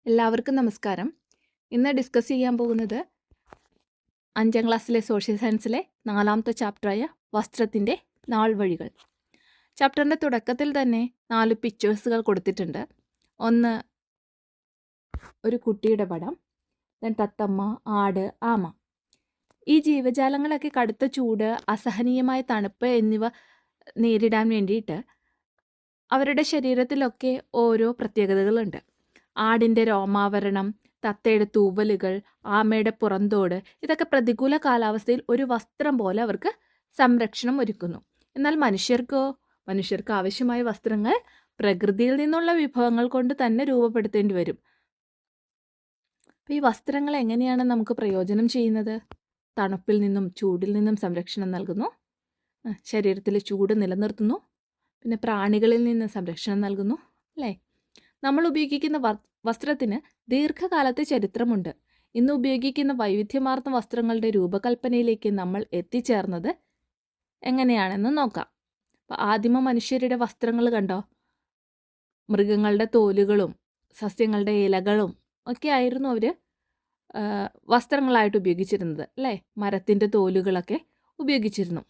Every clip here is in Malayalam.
എല്ലാവർക്കും നമസ്കാരം. ഇന്ന് ഡിസ്കസ് ചെയ്യാൻ പോകുന്നത് 5ാം ക്ലാസ്സിലെ സോഷ്യൽ സയൻസിലെ 4ാമത്തെ ചാപ്റ്ററായ വസ്ത്രത്തിൻ്റെ നാൾവഴികൾ. ചാപ്റ്ററിൻ്റെ തുടക്കത്തിൽ തന്നെ 4 പിക്ചേഴ്സുകൾ കൊടുത്തിട്ടുണ്ട്. ഒന്ന് ഒരു കുട്ടിയുടെ പടം, ദെൻ തത്തമ്മ, ആട്, ആമ. ഈ ജീവജാലങ്ങളൊക്കെ കടുത്ത ചൂട്, അസഹനീയമായ തണുപ്പ് എന്നിവ നേരിടാൻ വേണ്ടിയിട്ട് അവരുടെ ശരീരത്തിലൊക്കെ ഓരോ പ്രത്യേകതകളുണ്ട്. ആടിൻ്റെ രോമാവരണം, തത്തയുടെ തൂവലുകൾ, ആമയുടെ പുറന്തോട്, ഇതൊക്കെ പ്രതികൂല കാലാവസ്ഥയിൽ ഒരു വസ്ത്രം പോലെ അവർക്ക് സംരക്ഷണം ഒരുക്കുന്നു. എന്നാൽ മനുഷ്യർക്ക് ആവശ്യമായ വസ്ത്രങ്ങൾ പ്രകൃതിയിൽ നിന്നുള്ള വിഭവങ്ങൾ കൊണ്ട് തന്നെ രൂപപ്പെടുത്തേണ്ടി വരും. അപ്പോൾ ഈ വസ്ത്രങ്ങൾ എങ്ങനെയാണ് നമുക്ക് പ്രയോജനം ചെയ്യുന്നത്? തണുപ്പിൽ നിന്നും ചൂടിൽ നിന്നും സംരക്ഷണം നൽകുന്നു, ശരീരത്തിലെ ചൂട് നിലനിർത്തുന്നു, പിന്നെ പ്രാണികളിൽ നിന്ന് സംരക്ഷണം നൽകുന്നു, അല്ലേ? നമ്മൾ ഉപയോഗിക്കുന്ന വസ്ത്രത്തിന് ദീർഘകാലത്തെ ചരിത്രമുണ്ട്. ഇന്ന് ഉപയോഗിക്കുന്ന വൈവിധ്യമാർന്ന വസ്ത്രങ്ങളുടെ രൂപകൽപ്പനയിലേക്ക് നമ്മൾ എത്തിച്ചേർന്നത് എങ്ങനെയാണെന്ന് നോക്കാം. അപ്പോൾ ആദിമ മനുഷ്യരുടെ വസ്ത്രങ്ങൾ കണ്ടോ? മൃഗങ്ങളുടെ തോലുകളും സസ്യങ്ങളുടെ ഇലകളും ഒക്കെ ആയിരുന്നു അവർ വസ്ത്രങ്ങളായിട്ട് ഉപയോഗിച്ചിരുന്നത്, അല്ലേ? മരത്തിൻ്റെ തോലുകളൊക്കെ ഉപയോഗിച്ചിരുന്നു.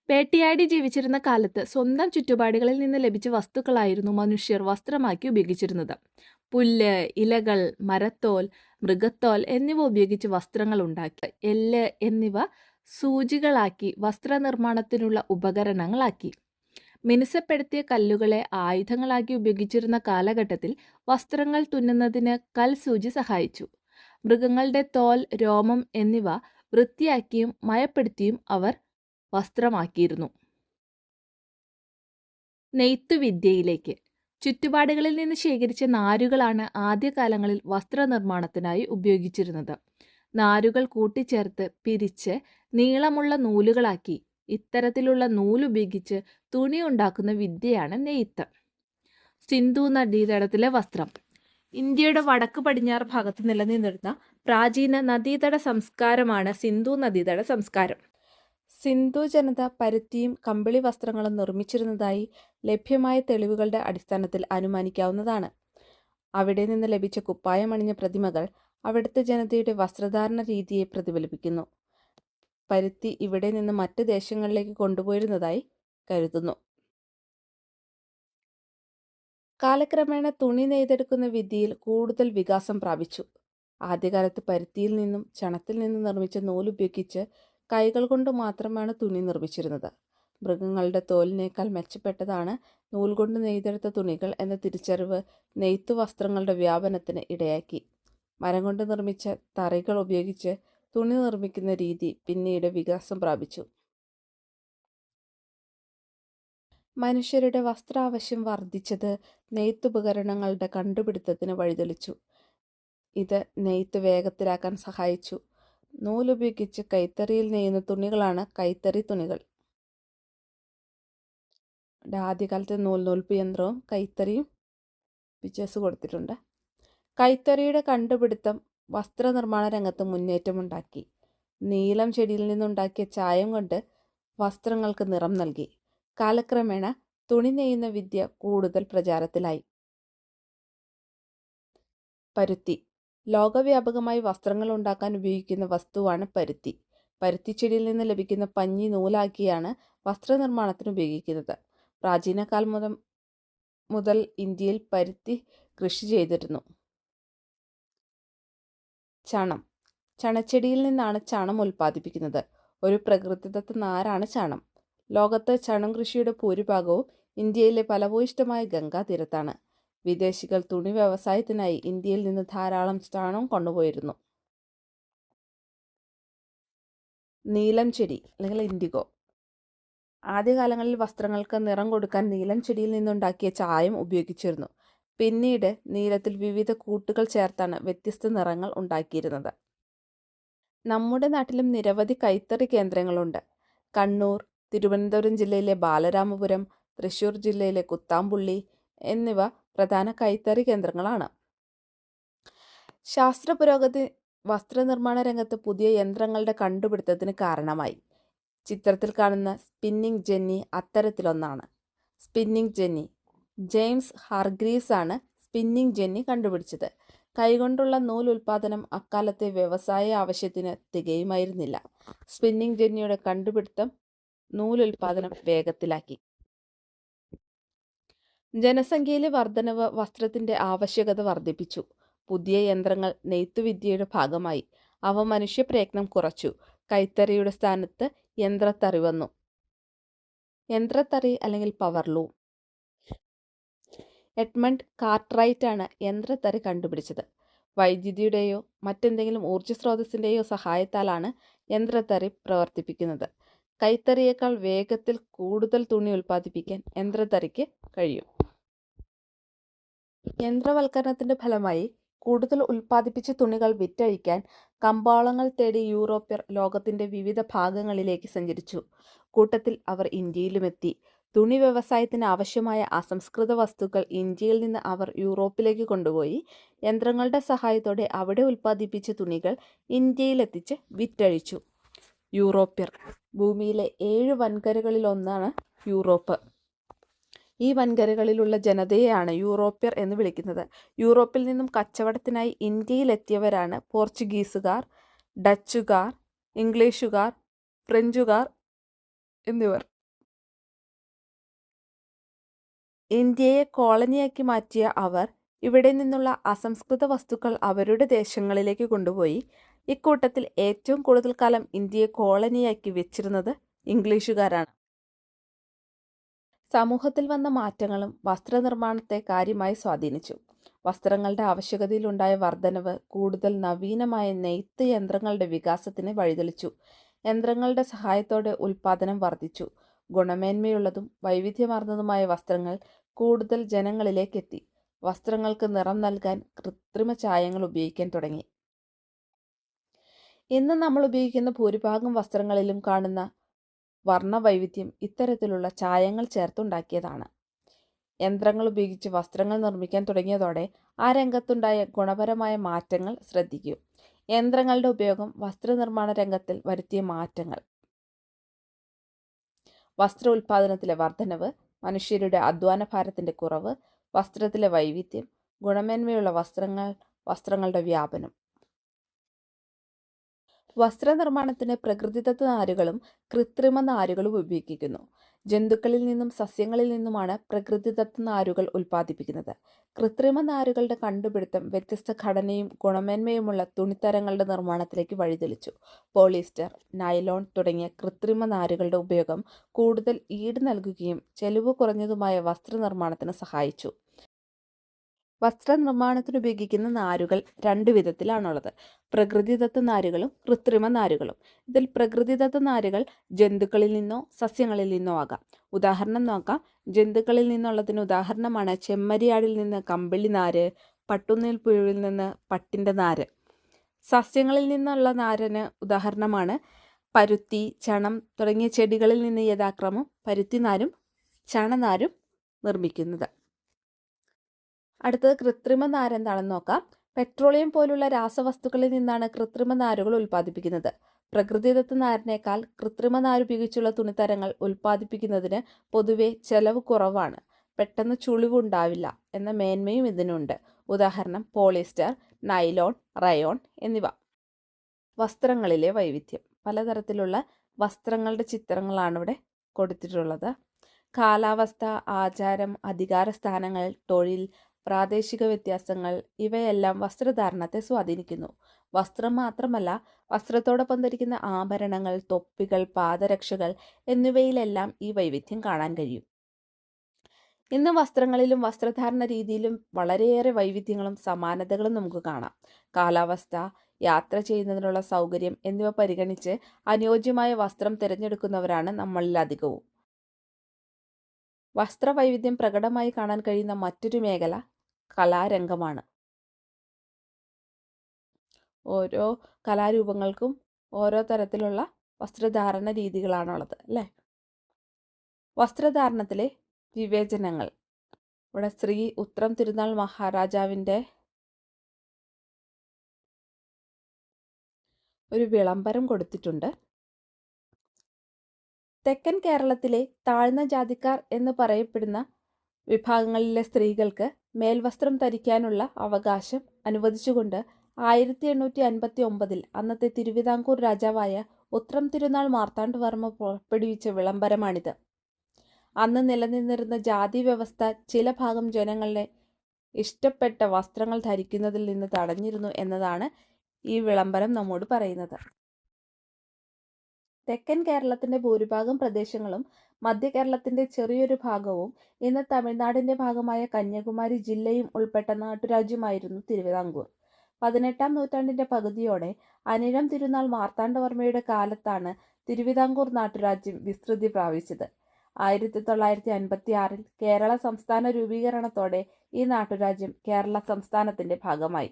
വേട്ടയാടി ജീവിച്ചിരുന്ന കാലത്ത് സ്വന്തം ചുറ്റുപാടുകളിൽ നിന്ന് ലഭിച്ച വസ്തുക്കളായിരുന്നു മനുഷ്യർ വസ്ത്രമാക്കി ഉപയോഗിച്ചിരുന്നത്. പുല്ല്, ഇലകൾ, മരത്തോൽ, മൃഗത്തോൽ എന്നിവ ഉപയോഗിച്ച് വസ്ത്രങ്ങൾ ഉണ്ടാക്കി. എല്ല് എന്നിവ സൂചികളാക്കി വസ്ത്രനിർമ്മാണത്തിനുള്ള ഉപകരണങ്ങളാക്കി. മിനുസപ്പെടുത്തിയ കല്ലുകളെ ആയുധങ്ങളാക്കി ഉപയോഗിച്ചിരുന്ന കാലഘട്ടത്തിൽ വസ്ത്രങ്ങൾ തുന്നുന്നതിന് കൽസൂചി സഹായിച്ചു. മൃഗങ്ങളുടെ തോൽ, രോമം എന്നിവ വൃത്തിയാക്കിയും മയപ്പെടുത്തിയും അവർ വസ്ത്രമാക്കിയിരുന്നു. നെയ്ത്തുവിദ്യയിലേക്ക്. ചുറ്റുപാടുകളിൽ നിന്ന് ശേഖരിച്ച നാരുകളാണ് ആദ്യകാലങ്ങളിൽ വസ്ത്രനിർമ്മാണത്തിനായി ഉപയോഗിച്ചിരുന്നത്. നാരുകൾ കൂട്ടിച്ചേർത്ത് പിരിച്ച് നീളമുള്ള നൂലുകളാക്കി ഇത്തരത്തിലുള്ള നൂലുപയോഗിച്ച് തുണി ഉണ്ടാക്കുന്ന വിദ്യയാണ് നെയ്ത്ത്. സിന്ധു നദീതടത്തിലെ വസ്ത്രം. ഇന്ത്യയുടെ വടക്ക് പടിഞ്ഞാറ് ഭാഗത്ത് നിലനിന്നിരുന്ന പ്രാചീന നദീതട സംസ്കാരമാണ് സിന്ധു നദീതട സംസ്കാരം. സിന്ധു ജനത പരുത്തിയും കമ്പിളി വസ്ത്രങ്ങളും നിർമ്മിച്ചിരുന്നതായി ലഭ്യമായ തെളിവുകളുടെ അടിസ്ഥാനത്തിൽ അനുമാനിക്കാവുന്നതാണ്. അവിടെ നിന്ന് ലഭിച്ച കുപ്പായമണിഞ്ഞ പ്രതിമകൾ അവിടുത്തെ ജനതയുടെ വസ്ത്രധാരണ രീതിയെ പ്രതിഫലിപ്പിക്കുന്നു. പരുത്തി ഇവിടെ നിന്ന് മറ്റ് ദേശങ്ങളിലേക്ക് കൊണ്ടുപോയിരുന്നതായി കരുതുന്നു. കാലക്രമേണ തുണി നെയ്തെടുക്കുന്ന വിദ്യയിൽ കൂടുതൽ വികാസം പ്രാപിച്ചു. ആദ്യകാലത്ത് പരുത്തിയിൽ നിന്നും ചണത്തിൽ നിന്നും നിർമ്മിച്ച നൂലുപയോഗിച്ച് കൈകൾ കൊണ്ട് മാത്രമാണ് തുണി നിർമ്മിച്ചിരുന്നത്. മൃഗങ്ങളുടെ തോലിനേക്കാൾ മെച്ചപ്പെട്ടതാണ് നൂൽ കൊണ്ട് നെയ്തെടുത്ത തുണികൾ എന്ന തിരിച്ചറിവ് നെയ്ത്തു വസ്ത്രങ്ങളുടെ വ്യാപനത്തിന് ഇടയാക്കി. മരം കൊണ്ട് നിർമ്മിച്ച തറികൾ ഉപയോഗിച്ച് തുണി നിർമ്മിക്കുന്ന രീതി പിന്നീട് വികാസം പ്രാപിച്ചു. മനുഷ്യരുടെ വസ്ത്രാവശ്യം വർദ്ധിച്ചത് നെയ്ത്തുപകരണങ്ങളുടെ കണ്ടുപിടുത്തത്തിന് വഴിതെളിച്ചു. ഇത് നെയ്ത്ത് വേഗത്തിലാക്കാൻ സഹായിച്ചു. നൂലുപയോഗിച്ച് കൈത്തറിയിൽ നെയ്യുന്ന തുണികളാണ് കൈത്തറി തുണികൾ. ആദ്യകാലത്തെ നൂൽപ്പ് യന്ത്രവും കൈത്തറിയും പിക്ചേഴ്സ് കൊടുത്തിട്ടുണ്ട്. കൈത്തറിയുടെ കണ്ടുപിടുത്തം വസ്ത്രനിർമ്മാണ രംഗത്ത് മുന്നേറ്റമുണ്ടാക്കി. നീലം ചെടിയിൽ നിന്നുണ്ടാക്കിയ ചായം കൊണ്ട് വസ്ത്രങ്ങൾക്ക് നിറം നൽകി. കാലക്രമേണ തുണി നെയ്യുന്ന വിദ്യ കൂടുതൽ പ്രചാരത്തിലായി. പരുത്തി. ലോകവ്യാപകമായി വസ്ത്രങ്ങൾ ഉണ്ടാക്കാൻ ഉപയോഗിക്കുന്ന വസ്തുവാണ് പരുത്തി. പരുത്തിച്ചെടിയിൽ നിന്ന് ലഭിക്കുന്ന പഞ്ഞി നൂലാക്കിയാണ് വസ്ത്രനിർമ്മാണത്തിന് ഉപയോഗിക്കുന്നത്. പ്രാചീന കാലം മുതൽ ഇന്ത്യയിൽ പരുത്തി കൃഷി ചെയ്തിരുന്നു. ചണം. ചണച്ചെടിയിൽ നിന്നാണ് ചണം ഉൽപ്പാദിപ്പിക്കുന്നത്. ഒരു പ്രകൃതിദത്ത നാരാണ് ചണം. ലോകത്ത് ചണം കൃഷിയുടെ ഭൂരിഭാഗവും ഇന്ത്യയിലെ ഫലഭൂയിഷ്ഠമായ ഗംഗാതീരത്താണ്. വിദേശികൾ തുണി വ്യവസായത്തിനായി ഇന്ത്യയിൽ നിന്ന് ധാരാളം ചണം കൊണ്ടുപോയിരുന്നു. നീലം ചെടി അല്ലെങ്കിൽ ഇൻഡിഗോ. ആദ്യകാലങ്ങളിൽ വസ്ത്രങ്ങൾക്ക് നിറം കൊടുക്കാൻ നീലം ചെടിയിൽ നിന്നുണ്ടാക്കിയ ചായം ഉപയോഗിച്ചിരുന്നു. പിന്നീട് നീലത്തിൽ വിവിധ കൂട്ടുകൾ ചേർത്താണ് വ്യത്യസ്ത നിറങ്ങൾ ഉണ്ടാക്കിയിരുന്നത്. നമ്മുടെ നാട്ടിലും നിരവധി കൈത്തറി കേന്ദ്രങ്ങളുണ്ട്. കണ്ണൂർ, തിരുവനന്തപുരം ജില്ലയിലെ ബാലരാമപുരം, തൃശ്ശൂർ ജില്ലയിലെ കുത്താമ്പുള്ളി എന്നിവ പ്രധാന കൈത്തറി കേന്ദ്രങ്ങളാണ്. ശാസ്ത്ര പുരോഗതി വസ്ത്രനിർമ്മാണ രംഗത്ത് പുതിയ യന്ത്രങ്ങളുടെ കണ്ടുപിടുത്തത്തിന് കാരണമായി. ചിത്രത്തിൽ കാണുന്ന സ്പിന്നിംഗ് ജെന്നി അത്തരത്തിലൊന്നാണ്. സ്പിന്നിംഗ് ജെന്നി ജെയിംസ് ഹാർഗ്രീവ്സ് ആണ് സ്പിന്നിംഗ് ജെന്നി കണ്ടുപിടിച്ചത്. കൈകൊണ്ടുള്ള നൂൽ ഉൽപാദനം അക്കാലത്തെ വ്യവസായ ആവശ്യത്തിന് തികയുമായിരുന്നില്ല. സ്പിന്നിംഗ് ജെന്നിയുടെ കണ്ടുപിടുത്തം നൂലുൽപാദനം വേഗത്തിലാക്കി. ജനസംഖ്യയിലെ വർധനവ് വസ്ത്രത്തിന്റെ ആവശ്യകത വർദ്ധിപ്പിച്ചു. പുതിയ യന്ത്രങ്ങൾ നെയ്ത്തുവിദ്യയുടെ ഭാഗമായി. അവ മനുഷ്യപ്രയത്നം കുറച്ചു. കൈത്തറിയുടെ സ്ഥാനത്ത് യന്ത്രത്തറി വന്നു. യന്ത്രത്തറി അല്ലെങ്കിൽ പവർലൂം. എഡ്മണ്ട് കാർട്ട്റൈറ്റ് ആണ് യന്ത്രത്തറി കണ്ടുപിടിച്ചത്. വൈദ്യുതിയുടെയോ മറ്റെന്തെങ്കിലും ഊർജ്ജസ്രോതസ്സിൻ്റെയോ സഹായത്താലാണ് യന്ത്രത്തറി പ്രവർത്തിപ്പിക്കുന്നത്. കൈത്തറിയേക്കാൾ വേഗത്തിൽ കൂടുതൽ തുണി ഉൽപ്പാദിപ്പിക്കാൻ യന്ത്രത്തറിക്ക് കഴിയും. യന്ത്രവൽക്കരണത്തിന്റെ ഫലമായി കൂടുതൽ ഉൽപ്പാദിപ്പിച്ച തുണികൾ വിറ്റഴിക്കാൻ കമ്പോളങ്ങൾ തേടി യൂറോപ്യർ ലോകത്തിന്റെ വിവിധ ഭാഗങ്ങളിലേക്ക് സഞ്ചരിച്ചു. കൂട്ടത്തിൽ അവർ ഇന്ത്യയിലുമെത്തി. തുണി വ്യവസായത്തിന് ആവശ്യമായ അസംസ്കൃത വസ്തുക്കൾ ഇന്ത്യയിൽ നിന്ന് അവർ യൂറോപ്പിലേക്ക് കൊണ്ടുപോയി. യന്ത്രങ്ങളുടെ സഹായത്തോടെ അവിടെ ഉൽപ്പാദിപ്പിച്ച തുണികൾ ഇന്ത്യയിലെത്തിച്ച് വിറ്റഴിച്ചു. യൂറോപ്യർ. ഭൂമിയിലെ 7 വൻകരകളിലൊന്നാണ് യൂറോപ്പ്. ഈ വൻകരകളിലുള്ള ജനതയെയാണ് യൂറോപ്യർ എന്ന് വിളിക്കുന്നത്. യൂറോപ്പിൽ നിന്നും കച്ചവടത്തിനായി ഇന്ത്യയിലെത്തിയവരാണ് പോർച്ചുഗീസുകാർ, ഡച്ചുകാർ, ഇംഗ്ലീഷുകാർ, ഫ്രഞ്ചുകാർ എന്നിവർ. ഇന്ത്യയെ കോളനിയാക്കി മാറ്റിയ അവർ ഇവിടെ നിന്നുള്ള അസംസ്കൃത വസ്തുക്കൾ അവരുടെ ദേശങ്ങളിലേക്ക് കൊണ്ടുപോയി. ഇക്കൂട്ടത്തിൽ ഏറ്റവും കൂടുതൽ കാലം ഇന്ത്യയെ കോളനിയാക്കി വെച്ചിരുന്നത് ഇംഗ്ലീഷുകാരാണ്. സമൂഹത്തിൽ വന്ന മാറ്റങ്ങളും വസ്ത്രനിർമ്മാണത്തെ കാര്യമായി സ്വാധീനിച്ചു. വസ്ത്രങ്ങളുടെ ആവശ്യകതയിലുണ്ടായ വർധനവ് കൂടുതൽ നവീനമായ നെയ്ത്ത് യന്ത്രങ്ങളുടെ വികാസത്തിന് വഴിതെളിച്ചു. യന്ത്രങ്ങളുടെ സഹായത്തോടെ ഉൽപ്പാദനം വർദ്ധിച്ചു. ഗുണമേന്മയുള്ളതും വൈവിധ്യമാർന്നതുമായ വസ്ത്രങ്ങൾ കൂടുതൽ ജനങ്ങളിലേക്കെത്തി. വസ്ത്രങ്ങൾക്ക് നിറം നൽകാൻ കൃത്രിമ ചായങ്ങൾ ഉപയോഗിക്കാൻ തുടങ്ങി. ഇന്ന് നമ്മൾ ഉപയോഗിക്കുന്ന ഭൂരിഭാഗം വസ്ത്രങ്ങളിലും കാണുന്ന വർണ്ണവൈവിധ്യം ഇത്തരത്തിലുള്ള ചായങ്ങൾ ചേർത്തുണ്ടാക്കിയതാണ്. യന്ത്രങ്ങൾ ഉപയോഗിച്ച് വസ്ത്രങ്ങൾ നിർമ്മിക്കാൻ തുടങ്ങിയതോടെ ആ രംഗത്തുണ്ടായ ഗുണപരമായ മാറ്റങ്ങൾ ശ്രദ്ധിക്കൂ. യന്ത്രങ്ങളുടെ ഉപയോഗം വസ്ത്രനിർമ്മാണ രംഗത്തിൽ വരുത്തിയ മാറ്റങ്ങൾ. വസ്ത്ര ഉൽപാദനത്തിലെ വർധനവ്, മനുഷ്യരുടെ അധ്വാനഭാരത്തിന്റെ കുറവ്, വസ്ത്രത്തിലെ വൈവിധ്യം, ഗുണമേന്മയുള്ള വസ്ത്രങ്ങൾ, വസ്ത്രങ്ങളുടെ വ്യാപനം. വസ്ത്രനിർമ്മാണത്തിന് പ്രകൃതിദത്ത നാരുകളും കൃത്രിമ നാരുകളും ഉപയോഗിക്കുന്നു. ജന്തുക്കളിൽ നിന്നും സസ്യങ്ങളിൽ നിന്നുമാണ് പ്രകൃതിദത്ത നാരുകൾ ഉൽപ്പാദിപ്പിക്കുന്നത്. കൃത്രിമ നാരുകളുടെ കണ്ടുപിടുത്തം വ്യത്യസ്ത ഘടനയും ഗുണമേന്മയുമുള്ള തുണിത്തരങ്ങളുടെ നിർമ്മാണത്തിലേക്ക് വഴിതെളിച്ചു. പോളിസ്റ്റർ, നൈലോൺ തുടങ്ങിയ കൃത്രിമ നാരുകളുടെ ഉപയോഗം കൂടുതൽ ഈട് നൽകുകയും ചെലവ് കുറഞ്ഞതുമായ വസ്ത്രനിർമ്മാണത്തിന് സഹായിച്ചു. വസ്ത്രനിർമ്മാണത്തിന് ഉപയോഗിക്കുന്ന നാരുകൾ 2 വിധത്തിലാണുള്ളത്: പ്രകൃതിദത്ത നാരുകളും കൃത്രിമ നാരുകളും. ഇതിൽ പ്രകൃതിദത്ത നാരുകൾ ജന്തുക്കളിൽ നിന്നോ സസ്യങ്ങളിൽ നിന്നോ ആകാം. ഉദാഹരണം നോക്കാം. ജന്തുക്കളിൽ നിന്നുള്ളതിന് ഉദാഹരണമാണ് ചെമ്മരിയാടിൽ നിന്ന് കമ്പിളി നാര്, പട്ടുനൂൽ പുഴുവിൽ നിന്ന് പട്ടിൻ്റെ നാര്. സസ്യങ്ങളിൽ നിന്നുള്ള നാരിന് ഉദാഹരണമാണ് പരുത്തി, ചണം തുടങ്ങിയ ചെടികളിൽ നിന്ന് യഥാക്രമം പരുത്തിനാരും ചണനാരും നിർമ്മിക്കുന്നത്. അടുത്തത് കൃത്രിമ നാര് എന്താണെന്ന് നോക്കാം. പെട്രോളിയം പോലുള്ള രാസവസ്തുക്കളിൽ നിന്നാണ് കൃത്രിമ നാരുകൾ ഉൽപ്പാദിപ്പിക്കുന്നത്. പ്രകൃതിദത്ത നാരിനേക്കാൾ കൃത്രിമ നാര് ഉപയോഗിച്ചുള്ള തുണിത്തരങ്ങൾ ഉൽപ്പാദിപ്പിക്കുന്നതിന് പൊതുവെ ചെലവ് കുറവാണ്. പെട്ടെന്ന് ചുളിവ് ഉണ്ടാവില്ല എന്ന മേന്മയും ഇതിനുണ്ട്. ഉദാഹരണം പോളിസ്റ്റർ, നൈലോൺ, റയോൺ എന്നിവ. വസ്ത്രങ്ങളിലെ വൈവിധ്യം. പലതരത്തിലുള്ള വസ്ത്രങ്ങളുടെ ചിത്രങ്ങളാണ് ഇവിടെ കൊടുത്തിട്ടുള്ളത്. കാലാവസ്ഥ, ആചാരം, അധികാര സ്ഥാനങ്ങൾ, തൊഴിൽ, പ്രാദേശിക വ്യത്യാസങ്ങൾ ഇവയെല്ലാം വസ്ത്രധാരണത്തെ സ്വാധീനിക്കുന്നു. വസ്ത്രം മാത്രമല്ല, വസ്ത്രത്തോടൊപ്പം ധരിക്കുന്ന ആഭരണങ്ങൾ, തൊപ്പികൾ, പാദരക്ഷകൾ എന്നിവയിലെല്ലാം ഈ വൈവിധ്യം കാണാൻ കഴിയും. ഇന്ന് വസ്ത്രങ്ങളിലും വസ്ത്രധാരണ രീതിയിലും വളരെയേറെ വൈവിധ്യങ്ങളും സമാനതകളും നമുക്ക് കാണാം. കാലാവസ്ഥ, യാത്ര ചെയ്യുന്നതിനുള്ള സൗകര്യം എന്നിവ പരിഗണിച്ച് അനുയോജ്യമായ വസ്ത്രം തിരഞ്ഞെടുക്കുന്നവരാണ് നമ്മളിൽ അധികവും. വസ്ത്രവൈവിധ്യം പ്രകടമായി കാണാൻ കഴിയുന്ന മറ്റൊരു മേഖല കലാരംഗമാണ്. ഓരോ കലാരൂപങ്ങൾക്കും ഓരോ തരത്തിലുള്ള വസ്ത്രധാരണ രീതികളാണുള്ളത്, അല്ലേ? വസ്ത്രധാരണത്തിലെ വിവേചനങ്ങൾ. ഇവിടെ ശ്രീ ഉത്രം തിരുനാൾ മഹാരാജാവിൻ്റെ ഒരു വിളംബരം കൊടുത്തിട്ടുണ്ട്. തെക്കൻ കേരളത്തിലെ താഴ്ന്ന ജാതിക്കാർ എന്ന് പറയപ്പെടുന്ന വിഭാഗങ്ങളിലെ സ്ത്രീകൾക്ക് മേൽവസ്ത്രം ധരിക്കാനുള്ള അവകാശം അനുവദിച്ചുകൊണ്ട് 1859 അന്നത്തെ തിരുവിതാംകൂർ രാജാവായ ഉത്രം തിരുനാൾ മാർത്താണ്ഡവർമ്മ പുറപ്പെടുവിച്ച വിളംബരമാണിത്. അന്ന് നിലനിന്നിരുന്ന ജാതി വ്യവസ്ഥ ചില ഭാഗം ജനങ്ങളെ ഇഷ്ടപ്പെട്ട വസ്ത്രങ്ങൾ ധരിക്കുന്നതിൽ നിന്ന് തടഞ്ഞിരുന്നു എന്നതാണ് ഈ വിളംബരം നമ്മോട് പറയുന്നത്. തെക്കൻ കേരളത്തിന്റെ ഭൂരിഭാഗം പ്രദേശങ്ങളും മധ്യ കേരളത്തിന്റെ ചെറിയൊരു ഭാഗവും ഇന്ന് തമിഴ്നാടിന്റെ ഭാഗമായ കന്യാകുമാരി ജില്ലയും ഉൾപ്പെട്ട നാട്ടുരാജ്യമായിരുന്നു തിരുവിതാംകൂർ. 18-ാം നൂറ്റാണ്ടിന്റെ പകുതിയോടെ അനിഴം തിരുനാൾ മാർത്താണ്ഡവർമ്മയുടെ കാലത്താണ് തിരുവിതാംകൂർ നാട്ടുരാജ്യം വിസ്തൃതി പ്രാപിച്ചത്. 1956 കേരള സംസ്ഥാന രൂപീകരണത്തോടെ ഈ നാട്ടുരാജ്യം കേരള സംസ്ഥാനത്തിന്റെ ഭാഗമായി.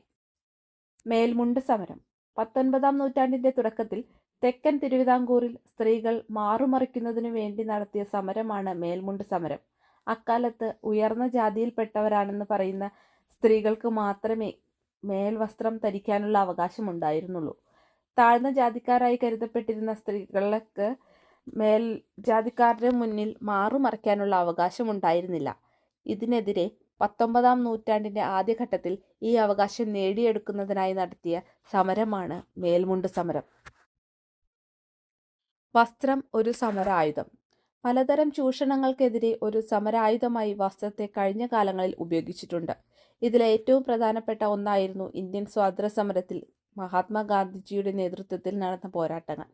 മേൽമുണ്ട് സമരം. 19-ാം നൂറ്റാണ്ടിന്റെ തുടക്കത്തിൽ തെക്കൻ തിരുവിതാംകൂറിൽ സ്ത്രീകൾ മാറുമറിക്കുന്നതിനു വേണ്ടി നടത്തിയ സമരമാണ് മേൽമുണ്ട് സമരം. അക്കാലത്ത് ഉയർന്ന ജാതിയിൽപ്പെട്ടവരാണെന്ന് പറയുന്ന സ്ത്രീകൾക്ക് മാത്രമേ മേൽവസ്ത്രം ധരിക്കാനുള്ള അവകാശമുണ്ടായിരുന്നുള്ളൂ. താഴ്ന്ന ജാതിക്കാരായി കരുതപ്പെട്ടിരുന്ന സ്ത്രീകൾക്ക് മേൽജാതിക്കാരുടെ മുന്നിൽ മാറുമറയ്ക്കാനുള്ള അവകാശമുണ്ടായിരുന്നില്ല. ഇതിനെതിരെ 19-ാം നൂറ്റാണ്ടിന്റെ ആദ്യഘട്ടത്തിൽ ഈ അവകാശം നേടിയെടുക്കുന്നതിനായി നടത്തിയ സമരമാണ് മേൽമുണ്ട് സമരം. വസ്ത്രം ഒരു സമരായുധം. പലതരം ചൂഷണങ്ങൾക്കെതിരെ ഒരു സമരായുധമായി വസ്ത്രത്തെ കഴിഞ്ഞ കാലങ്ങളിൽ ഉപയോഗിച്ചിട്ടുണ്ട്. ഇതിലെ ഏറ്റവും പ്രധാനപ്പെട്ട ഒന്നായിരുന്നു ഇന്ത്യൻ സ്വാതന്ത്ര്യ സമരത്തിൽ മഹാത്മാഗാന്ധിജിയുടെ നേതൃത്വത്തിൽ നടന്ന പോരാട്ടങ്ങൾ.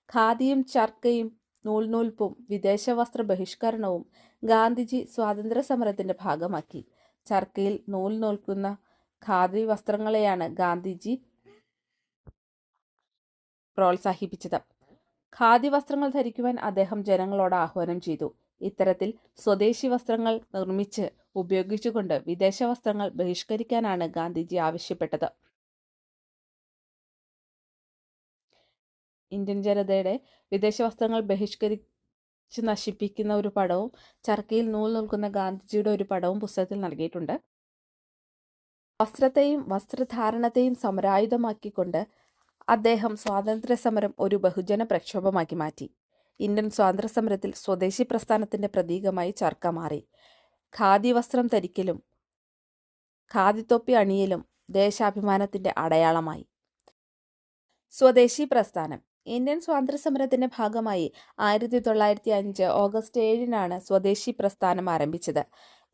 ഖാദിയും ചർക്കയും നൂൽനൂൽപ്പും വിദേശ വസ്ത്ര ബഹിഷ്കരണവും ഗാന്ധിജി സ്വാതന്ത്ര്യ സമരത്തിന്റെ ഭാഗമാക്കി. ചർക്കയിൽ നൂൽ നൂൽക്കുന്ന ഖാദി വസ്ത്രങ്ങളെയാണ് ഗാന്ധിജി പ്രോത്സാഹിപ്പിച്ചത്. ഖാദി വസ്ത്രങ്ങൾ ധരിക്കുവാൻ അദ്ദേഹം ജനങ്ങളോട് ആഹ്വാനം ചെയ്തു. ഇത്തരത്തിൽ സ്വദേശി വസ്ത്രങ്ങൾ നിർമ്മിച്ച് ഉപയോഗിച്ചുകൊണ്ട് വിദേശ വസ്ത്രങ്ങൾ ബഹിഷ്കരിക്കാനാണ് ഗാന്ധിജി ആവശ്യപ്പെട്ടത്. ഇന്ത്യൻ ജനതയുടെ വിദേശ വസ്ത്രങ്ങൾ ബഹിഷ്കരിച്ച് നശിപ്പിക്കുന്ന ഒരു പടവും ചർക്കയിൽ നൂൽ നിൽക്കുന്ന ഗാന്ധിജിയുടെ ഒരു പടവും പുസ്തകത്തിൽ നൽകിയിട്ടുണ്ട്. വസ്ത്രത്തെയും വസ്ത്രധാരണത്തെയും സമരായുധമാക്കിക്കൊണ്ട് അദ്ദേഹം സ്വാതന്ത്ര്യ സമരം ഒരു ബഹുജന പ്രക്ഷോഭമാക്കി മാറ്റി. ഇന്ത്യൻ സ്വാതന്ത്ര്യ സമരത്തിൽ സ്വദേശി പ്രസ്ഥാനത്തിന്റെ പ്രതീകമായി ചർക്ക മാറി. ഖാദി വസ്ത്രം ധരിക്കലും ഖാദി തൊപ്പി അണിയലും ദേശാഭിമാനത്തിന്റെ അടയാളമായി. സ്വദേശി പ്രസ്ഥാനം. ഇന്ത്യൻ സ്വാതന്ത്ര്യ സമരത്തിന്റെ ഭാഗമായി 1905 ഓഗസ്റ്റ് 7-നാണ് സ്വദേശി പ്രസ്ഥാനം ആരംഭിച്ചത്.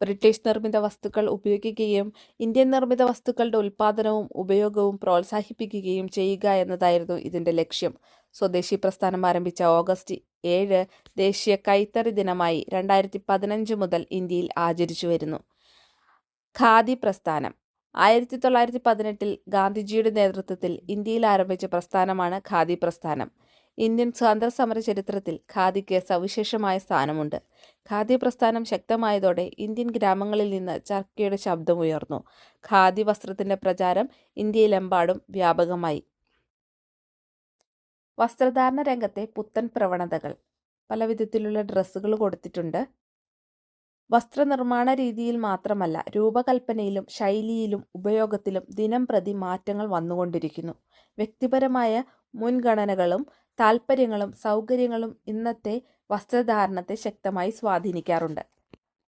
ബ്രിട്ടീഷ് നിർമ്മിത വസ്തുക്കൾ ഉപയോഗിക്കുകയും ഇന്ത്യൻ നിർമ്മിത വസ്തുക്കളുടെ ഉൽപ്പാദനവും ഉപയോഗവും പ്രോത്സാഹിപ്പിക്കുകയും ചെയ്യുക എന്നതായിരുന്നു ഇതിന്റെ ലക്ഷ്യം. സ്വദേശി പ്രസ്ഥാനം ആരംഭിച്ച ഓഗസ്റ്റ് 7 ദേശീയ കൈത്തറി ദിനമായി 2015 മുതൽ ഇന്ത്യയിൽ ആചരിച്ചു വരുന്നു. ഖാദി പ്രസ്ഥാനം. 1918 ഗാന്ധിജിയുടെ നേതൃത്വത്തിൽ ഇന്ത്യയിൽ ആരംഭിച്ച പ്രസ്ഥാനമാണ് ഖാദി പ്രസ്ഥാനം. ഇന്ത്യൻ സ്വാതന്ത്ര്യ സമര ചരിത്രത്തിൽ ഖാദിക്ക് സവിശേഷമായ സ്ഥാനമുണ്ട്. ഖാദി പ്രസ്ഥാനം ശക്തമായതോടെ ഇന്ത്യൻ ഗ്രാമങ്ങളിൽ നിന്ന് ചർക്കയുടെ ശബ്ദമുയർന്നു. ഖാദി വസ്ത്രത്തിന്റെ പ്രചാരം ഇന്ത്യയിലെമ്പാടും വ്യാപകമായി. വസ്ത്രധാരണ രംഗത്തെ പുത്തൻ പ്രവണതകൾ. പല വിധത്തിലുള്ള ഡ്രസ്സുകൾ കൊടുത്തിട്ടുണ്ട്. വസ്ത്രനിർമ്മാണ രീതിയിൽ മാത്രമല്ല, രൂപകൽപ്പനയിലും ശൈലിയിലും ഉപയോഗത്തിലും ദിനം പ്രതി മാറ്റങ്ങൾ വന്നുകൊണ്ടിരിക്കുന്നു. വ്യക്തിപരമായ മുൻഗണനകളും താൽപ്പര്യങ്ങളും സൗകര്യങ്ങളും ഇന്നത്തെ വസ്ത്രധാരണത്തെ ശക്തമായി സ്വാധീനിക്കാറുണ്ട്.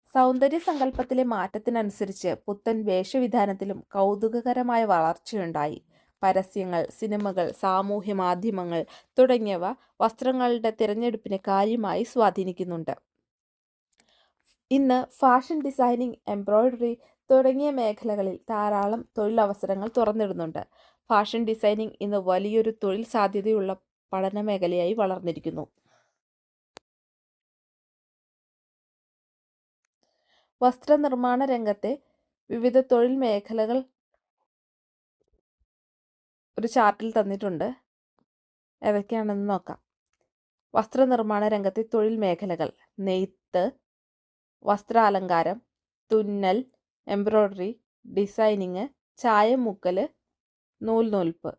സൗന്ദര്യ സങ്കല്പത്തിലെ മാറ്റത്തിനനുസരിച്ച് പുത്തൻ വേഷവിധാനത്തിലും കൗതുകകരമായ വളർച്ചയുണ്ടായി. പരസ്യങ്ങൾ, സിനിമകൾ, സാമൂഹ്യ മാധ്യമങ്ങൾ തുടങ്ങിയവ വസ്ത്രങ്ങളുടെ തിരഞ്ഞെടുപ്പിനെ കാര്യമായി സ്വാധീനിക്കുന്നുണ്ട്. ഇന്ന് ഫാഷൻ ഡിസൈനിങ്, എംബ്രോയിഡറി തുടങ്ങിയ മേഖലകളിൽ ധാരാളം തൊഴിലവസരങ്ങൾ തുറന്നിടുന്നുണ്ട്. ഫാഷൻ ഡിസൈനിങ് ഇന്ന് വലിയൊരു തൊഴിൽ സാധ്യതയുള്ള പഠന മേഖലയായി വളർന്നിരിക്കുന്നു. വസ്ത്രനിർമ്മാണ രംഗത്തെ വിവിധ തൊഴിൽ മേഖലകൾ ഒരു ചാർട്ടിൽ തന്നിട്ടുണ്ട്. ഏതൊക്കെയാണെന്ന് നോക്കാം. വസ്ത്രനിർമ്മാണ രംഗത്തെ തൊഴിൽ മേഖലകൾ: നെയ്ത്ത്, വസ്ത്രാലങ്കാരം, തുന്നൽ, എംബ്രോയിഡറി, ഡിസൈനിങ്, ചായം മുക്കൽ, നൂൽനൂൽപ്പ്.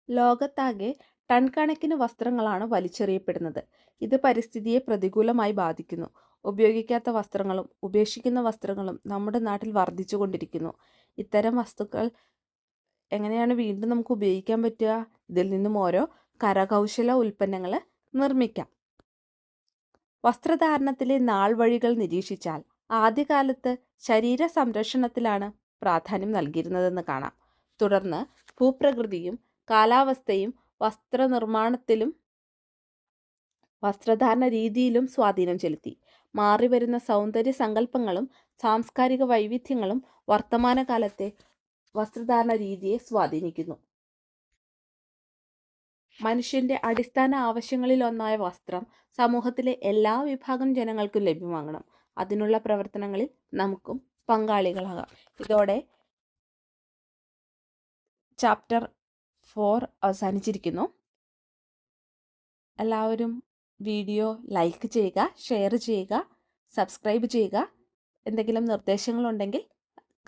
ലോകത്താകെ ടൺ കണക്കിന് വസ്ത്രങ്ങളാണ് വലിച്ചെറിയപ്പെടുന്നത്. ഇത് പരിസ്ഥിതിയെ പ്രതികൂലമായി ബാധിക്കുന്നു. ഉപയോഗിക്കാത്ത വസ്ത്രങ്ങളും ഉപേക്ഷിക്കുന്ന വസ്ത്രങ്ങളും നമ്മുടെ നാട്ടിൽ വർദ്ധിച്ചുകൊണ്ടിരിക്കുന്നു. ഇത്തരം വസ്തുക്കൾ എങ്ങനെയാണ് വീണ്ടും നമുക്ക് ഉപയോഗിക്കാൻ പറ്റുക? ഇതിൽ നിന്നും ഓരോ കരകൗശല ഉൽപ്പന്നങ്ങൾ നിർമ്മിക്കാം. വസ്ത്രധാരണത്തിലെ നാൾവഴികൾ നിരീക്ഷിച്ചാൽ ആദ്യകാലത്ത് ശരീര സംരക്ഷണത്തിലാണ് പ്രാധാന്യം നൽകിയിരുന്നതെന്ന് കാണാം. തുടർന്ന് ഭൂപ്രകൃതിയും കാലാവസ്ഥയും വസ്ത്രനിർമ്മാണത്തിലും വസ്ത്രധാരണ രീതിയിലും സ്വാധീനം ചെലുത്തി. മാറിവരുന്ന സൗന്ദര്യ സങ്കല്പങ്ങളും സാംസ്കാരിക വൈവിധ്യങ്ങളും വർത്തമാനകാലത്തെ വസ്ത്രധാരണ രീതിയെ സ്വാധീനിക്കുന്നു. മനുഷ്യൻ്റെ അടിസ്ഥാന ആവശ്യങ്ങളിലൊന്നായ വസ്ത്രം സമൂഹത്തിലെ എല്ലാ വിഭാഗം ജനങ്ങൾക്കും ലഭ്യമാകണം. അതിനുള്ള പ്രവർത്തനങ്ങളിൽ നമുക്കും പങ്കാളികളാകാം. ഇതോടെ ചാപ്റ്റർ 4 അവസാനിച്ചിരിക്കുന്നു. എല്ലാവരും വീഡിയോ ലൈക്ക് ചെയ്യുക, ഷെയർ ചെയ്യുക, സബ്സ്ക്രൈബ് ചെയ്യുക. എന്തെങ്കിലും നിർദ്ദേശങ്ങളുണ്ടെങ്കിൽ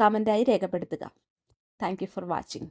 കമൻ്റായി രേഖപ്പെടുത്തുക. Thank you for watching.